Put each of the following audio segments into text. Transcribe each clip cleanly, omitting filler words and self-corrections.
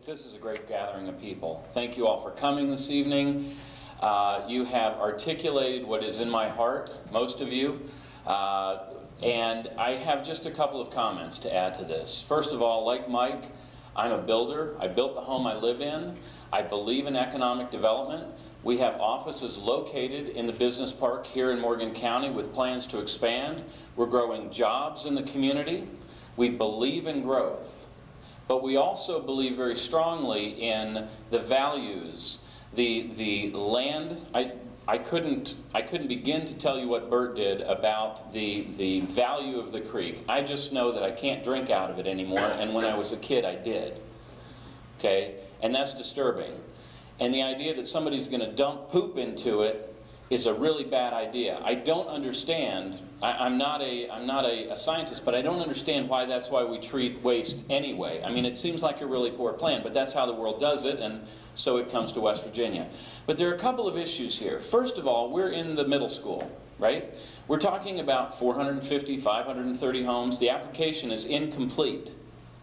This is a great gathering of people. Thank you all for coming this evening. You have articulated what is in my heart, most of you, and I have just a couple of comments to add to this. First of all, like Mike, I'm a builder. I built the home I live in. I believe in economic development. We have offices located in the business park here in Morgan County with plans to expand. We're growing jobs in the community. We believe in growth. But we also believe very strongly in the values, the land. I couldn't begin to tell you what Bert did about the value of the creek. I just know that I can't drink out of it anymore, and when I was a kid I did. Okay? And that's disturbing. And the idea that somebody's going to dump poop into it is a really bad idea. I don't understand. I'm not a scientist, but I don't understand why that's why we treat waste anyway. I mean, it seems like a really poor plan, but that's how the world does it, and so it comes to West Virginia. But there are a couple of issues here. First of all, we're in the middle school, right? We're talking about 450, 530 homes. The application is incomplete.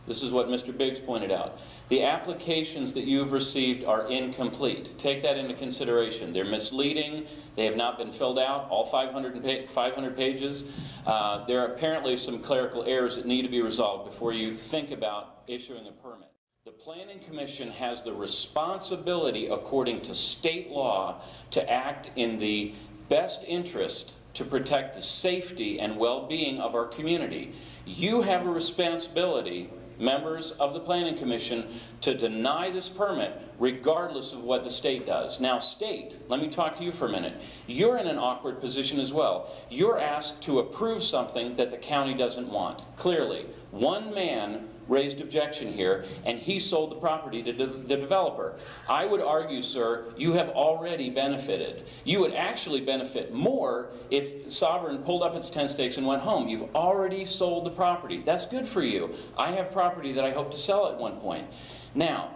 This is what Mr. Biggs pointed out. The applications that you've received are incomplete. Take that into consideration. They're misleading. They have not been filled out, all 500 pages. There are apparently some clerical errors that need to be resolved before you think about issuing a permit. The Planning Commission has the responsibility, according to state law, to act in the best interest to protect the safety and well-being of our community. You have a responsibility, members of the Planning Commission, to deny this permit regardless of what the state does. Now, state, let me talk to you for a minute. You're in an awkward position as well. You're asked to approve something that the county doesn't want. Clearly, one man raised objection here, and he sold the property to the developer. I would argue, sir, you have already benefited. You would actually benefit more if Sovereign pulled up its tent stakes and went home. You've already sold the property. That's good for you. I have property that I hope to sell at one point. Now,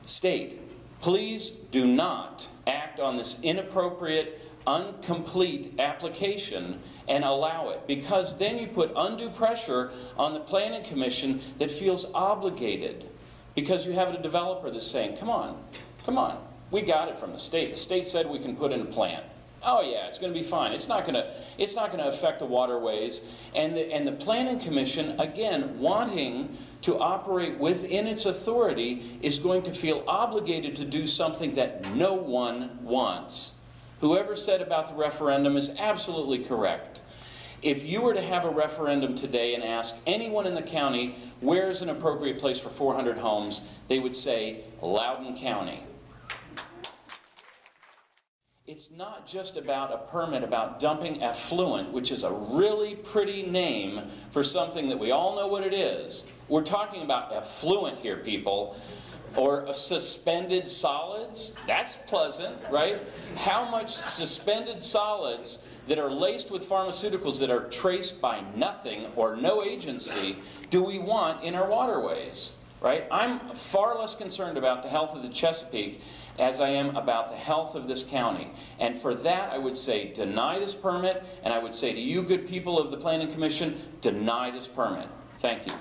state, please do not act on this inappropriate, incomplete application and allow it, because then you put undue pressure on the Planning Commission that feels obligated because you have a developer that's saying, come on, we got it from the state. The state said we can put in a plant. Oh yeah, it's going to be fine. It's not going to affect the waterways. And the Planning Commission, again, wanting to operate within its authority, is going to feel obligated to do something that no one wants. Whoever said about the referendum is absolutely correct. If you were to have a referendum today and ask anyone in the county where is an appropriate place for 400 homes, they would say Loudoun County. It's not just about a permit about dumping effluent, which is a really pretty name for something that we all know what it is. We're talking about effluent here, people. Or suspended solids. That's pleasant, right? How much suspended solids that are laced with pharmaceuticals that are traced by nothing or no agency do we want in our waterways, right? I'm far less concerned about the health of the Chesapeake as I am about the health of this county. And for that, I would say deny this permit, and I would say to you good people of the Planning Commission, deny this permit. Thank you.